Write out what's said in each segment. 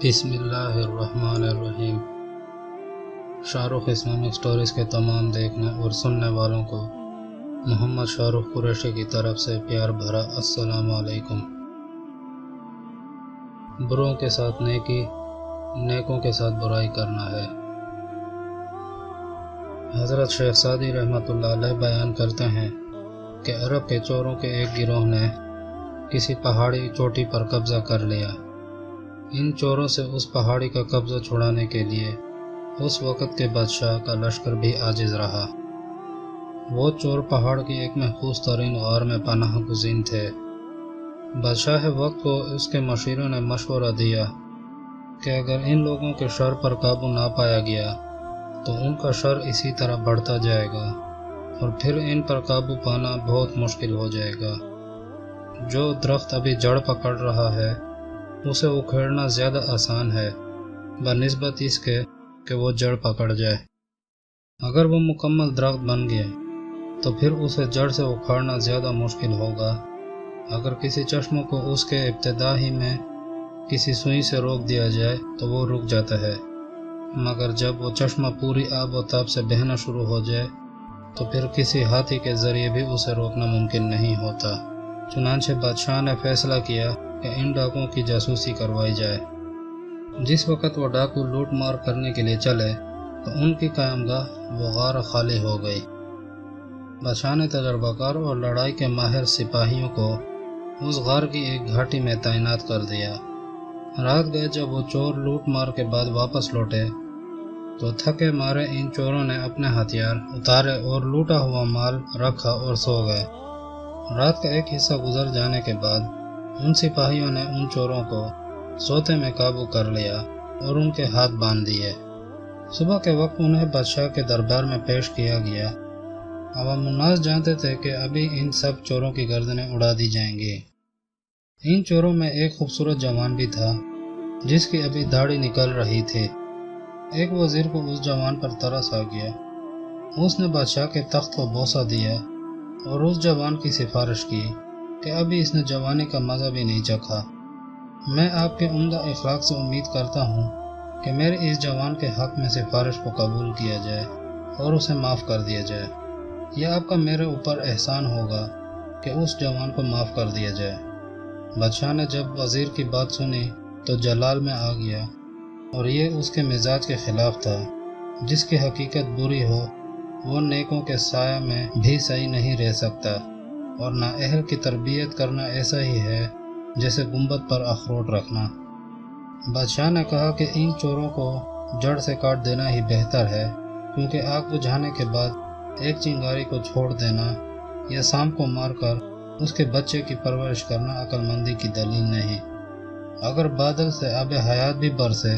بسم اللہ الرحمن الرحیم۔ شاہ رخ اسلامک سٹوریز کے تمام دیکھنے اور سننے والوں کو محمد شاہ رخ قریشی کی طرف سے پیار بھرا السلام علیکم۔ بروں کے ساتھ نیکی، نیکوں کے ساتھ برائی کرنا ہے۔ حضرت شیخ سعدی رحمۃ اللہ علیہ بیان کرتے ہیں کہ عرب کے چوروں کے ایک گروہ نے کسی پہاڑی چوٹی پر قبضہ کر لیا۔ ان چوروں سے اس پہاڑی کا قبضہ چھڑانے کے لیے اس وقت کے بادشاہ کا لشکر بھی عاجز رہا۔ وہ چور پہاڑ کی ایک محفوظ ترین غار میں پناہ گزین تھے۔ بادشاہ وقت کو اس کے مشیروں نے مشورہ دیا کہ اگر ان لوگوں کے شر پر قابو نہ پایا گیا تو ان کا شر اسی طرح بڑھتا جائے گا اور پھر ان پر قابو پانا بہت مشکل ہو جائے گا۔ جو درخت ابھی جڑ پکڑ رہا ہے اسے اکھیڑنا زیادہ آسان ہے بنسبت اس کے کہ وہ جڑ پکڑ جائے۔ اگر وہ مکمل درخت بن گیا تو پھر اسے جڑ سے اکھاڑنا زیادہ مشکل ہوگا۔ اگر کسی چشمے کو اس کے ابتدا ہی میں کسی سوئی سے روک دیا جائے تو وہ رک جاتا ہے، مگر جب وہ چشمہ پوری آب و تاب سے بہنا شروع ہو جائے تو پھر کسی ہاتھی کے ذریعے بھی اسے روکنا ممکن نہیں ہوتا۔ چنانچہ بادشاہ نے فیصلہ کیا کہ ان ڈاکوؤں کی جاسوسی کروائی جائے۔ جس وقت وہ ڈاکو لوٹ مار کرنے کے لیے چلے تو ان کی قیامگاہ وہ غار خالی ہو گئی۔ بادشاہ نے تجربہ کار اور لڑائی کے ماہر سپاہیوں کو اس غار کی ایک گھاٹی میں تعینات کر دیا۔ رات گئے جب وہ چور لوٹ مار کے بعد واپس لوٹے تو تھکے مارے ان چوروں نے اپنے ہتھیار اتارے اور لوٹا ہوا مال رکھا اور سو گئے۔ رات کا ایک حصہ گزر جانے کے بعد ان سپاہیوں نے ان چوروں کو سوتے میں قابو کر لیا اور ان کے ہاتھ باندھ دیے۔ صبح کے وقت انہیں بادشاہ کے دربار میں پیش کیا گیا۔ عوام الناس جانتے تھے کہ ابھی ان سب چوروں کی گردنیں اڑا دی جائیں گی۔ ان چوروں میں ایک خوبصورت جوان بھی تھا جس کی ابھی داڑھی نکل رہی تھی۔ ایک وزیر کو اس جوان پر ترس آ گیا۔ اس نے بادشاہ کے تخت کو بوسہ دیا اور اس جوان کی سفارش کی کہ ابھی اس نے جوانی کا مزہ بھی نہیں چکھا۔ میں آپ کے عمدہ اخلاق سے امید کرتا ہوں کہ میرے اس جوان کے حق میں سفارش کو قبول کیا جائے اور اسے معاف کر دیا جائے۔ یہ آپ کا میرے اوپر احسان ہوگا کہ اس جوان کو معاف کر دیا جائے۔ بادشاہ نے جب وزیر کی بات سنی تو جلال میں آ گیا، اور یہ اس کے مزاج کے خلاف تھا۔ جس کی حقیقت بری ہو وہ نیکوں کے سایہ میں بھی صحیح نہیں رہ سکتا، اور نااہل کی تربیت کرنا ایسا ہی ہے جیسے گنبد پر اخروٹ رکھنا۔ بادشاہ نے کہا کہ ان چوروں کو جڑ سے کاٹ دینا ہی بہتر ہے، کیونکہ آگ بجھانے کے بعد ایک چنگاری کو چھوڑ دینا یا سانپ کو مار کر اس کے بچے کی پرورش کرنا عقل مندی کی دلیل نہیں۔ اگر بادل سے آب حیات بھی برسے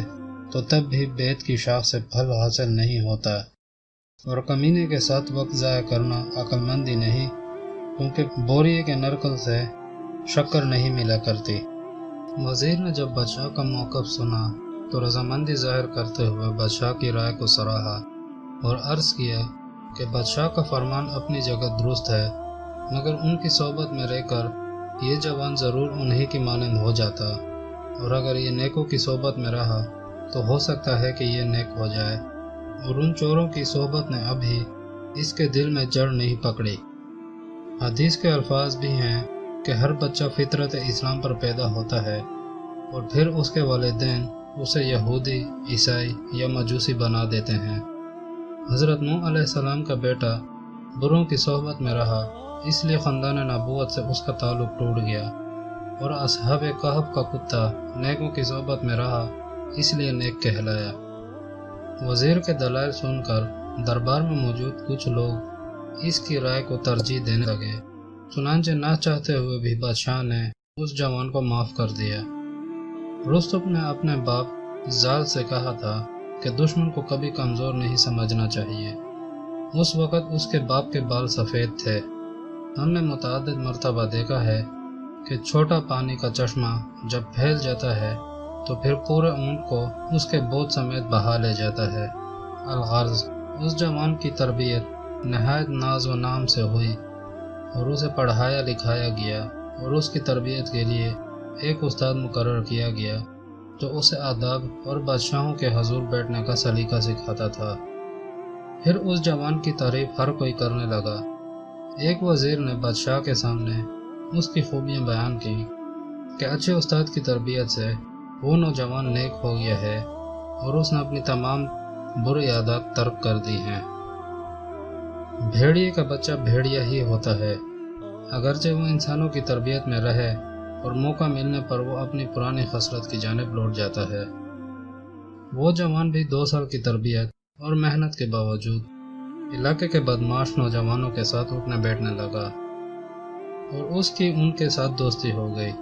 تو تب بھی بیت کی شاخ سے پھل حاصل نہیں ہوتا، اور کمینے کے ساتھ وقت ضائع کرنا عقل مندی نہیں، کیونکہ بوریے کے نرکل سے شکر نہیں ملا کرتی۔ وزیر نے جب بادشاہ کا موقف سنا تو رضامندی ظاہر کرتے ہوئے بادشاہ کی رائے کو سراہا اور عرض کیا کہ بادشاہ کا فرمان اپنی جگہ درست ہے، مگر ان کی صحبت میں رہ کر یہ جوان ضرور انہی کی مانند ہو جاتا، اور اگر یہ نیکوں کی صحبت میں رہا تو ہو سکتا ہے کہ یہ نیک ہو جائے، اور ان چوروں کی صحبت نے ابھی اس کے دل میں جڑ نہیں پکڑی۔ حدیث کے الفاظ بھی ہیں کہ ہر بچہ فطرت اسلام پر پیدا ہوتا ہے اور پھر اس کے والدین اسے یہودی، عیسائی یا مجوسی بنا دیتے ہیں۔ حضرت نوح علیہ السلام کا بیٹا بروں کی صحبت میں رہا، اس لیے خاندان نبوت سے اس کا تعلق ٹوٹ گیا، اور اصحاب کہف کا کتا نیکوں کی صحبت میں رہا، اس لیے نیک کہلایا۔ وزیر کے دلائل سن کر دربار میں موجود کچھ لوگ اس کی رائے کو ترجیح دینے لگے۔ چنانچہ نہ چاہتے ہوئے بھی بادشاہ نے اس جوان کو معاف کر دیا۔ رستم نے اپنے باپ زال سے کہا تھا کہ دشمن کو کبھی کمزور نہیں سمجھنا چاہیے۔ اس وقت اس کے باپ کے بال سفید تھے۔ ہم نے متعدد مرتبہ دیکھا ہے کہ چھوٹا پانی کا چشمہ جب پھیل جاتا ہے تو پھر پورے اونٹ کو اس کے بوجھ سمیت بہا لے جاتا ہے۔ الغرض اس جوان کی تربیت نہایت ناز و نام سے ہوئی، اور اسے پڑھایا لکھایا گیا، اور اس کی تربیت کے لیے ایک استاد مقرر کیا گیا جو اسے آداب اور بادشاہوں کے حضور بیٹھنے کا سلیقہ سکھاتا تھا۔ پھر اس جوان کی تعریف ہر کوئی کرنے لگا۔ ایک وزیر نے بادشاہ کے سامنے اس کی خوبیاں بیان کی کہ اچھے استاد کی تربیت سے وہ نوجوان نیک ہو گیا ہے اور اس نے اپنی تمام بری عادات ترک کر دی ہیں۔ بھیڑیے کا بچہ بھیڑیا ہی ہوتا ہے، اگرچہ وہ انسانوں کی تربیت میں رہے اور موقع ملنے پر وہ اپنی پرانی خصلت کی جانب لوٹ جاتا ہے۔ وہ جوان بھی 2 سال کی تربیت اور محنت کے باوجود علاقے کے بدمعاش نوجوانوں کے ساتھ اٹھنے بیٹھنے لگا اور اس کی ان کے ساتھ دوستی ہو گئی۔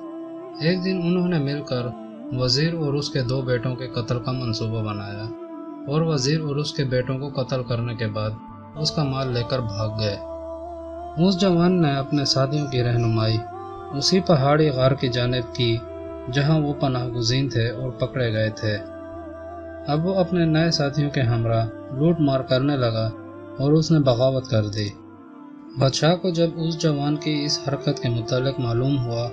ایک دن انہوں نے مل کر وزیر اور اس کے 2 بیٹوں کے قتل کا منصوبہ بنایا اور وزیر اور اس کے بیٹوں کو قتل کرنے کے بعد اس کا مال لے کر بھاگ گئے۔ اس جوان نے اپنے ساتھیوں کی رہنمائی اسی پہاڑی غار کی جانب کی جہاں وہ پناہ گزین تھے اور پکڑے گئے تھے۔ اب وہ اپنے نئے ساتھیوں کے ہمراہ لوٹ مار کرنے لگا اور اس نے بغاوت کر دی۔ بادشاہ کو جب اس جوان کی اس حرکت کے متعلق معلوم ہوا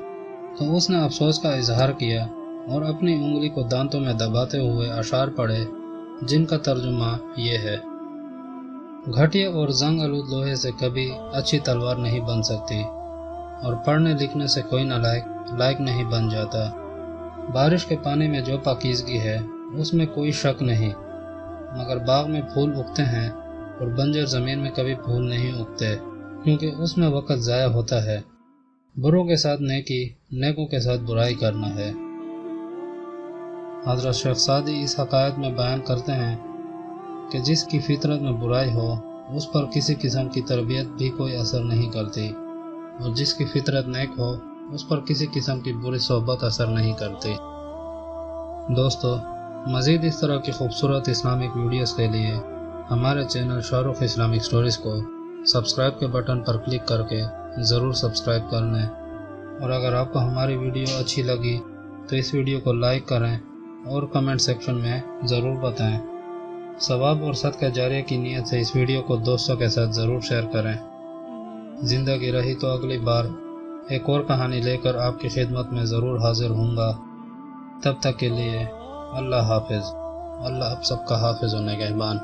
تو اس نے افسوس کا اظہار کیا اور اپنی انگلی کو دانتوں میں دباتے ہوئے اشعار پڑھے جن کا ترجمہ یہ ہے: گھٹیا اور زنگ آلود لوہے سے کبھی اچھی تلوار نہیں بن سکتی اور پڑھنے لکھنے سے کوئی لائق نہیں بن جاتا۔ بارش کے پانی میں جو پاکیزگی ہے اس میں کوئی شک نہیں، مگر باغ میں پھول اگتے ہیں اور بنجر زمین میں کبھی پھول نہیں اگتے، کیونکہ اس میں وقت ضائع ہوتا ہے۔ بروں کے ساتھ نیکی، نیکوں کے ساتھ برائی کرنا ہے۔ حضرت شیخ سعدی اس حقائق میں بیان کرتے ہیں کہ جس کی فطرت میں برائی ہو اس پر کسی قسم کی تربیت بھی کوئی اثر نہیں کرتی، اور جس کی فطرت نیک ہو اس پر کسی قسم کی بری صحبت اثر نہیں کرتی۔ دوستو، مزید اس طرح کی خوبصورت اسلامک ویڈیوز کے لیے ہمارے channel Shah Rukh Islamic stories کو سبسکرائب کے بٹن پر کلک کر کے ضرور سبسکرائب کر لیں، اور اگر آپ کو ہماری ویڈیو اچھی لگی تو اس ویڈیو کو لائک کریں اور کمنٹ سیکشن میں ضرور بتائیں۔ ثواب اور صدقہ جاریہ کی نیت سے اس ویڈیو کو دوستوں کے ساتھ ضرور شیئر کریں۔ زندگی رہی تو اگلی بار ایک اور کہانی لے کر آپ کی خدمت میں ضرور حاضر ہوں گا۔ تب تک کے لیے اللہ حافظ۔ اللہ آپ سب کا حافظ و نگہبان۔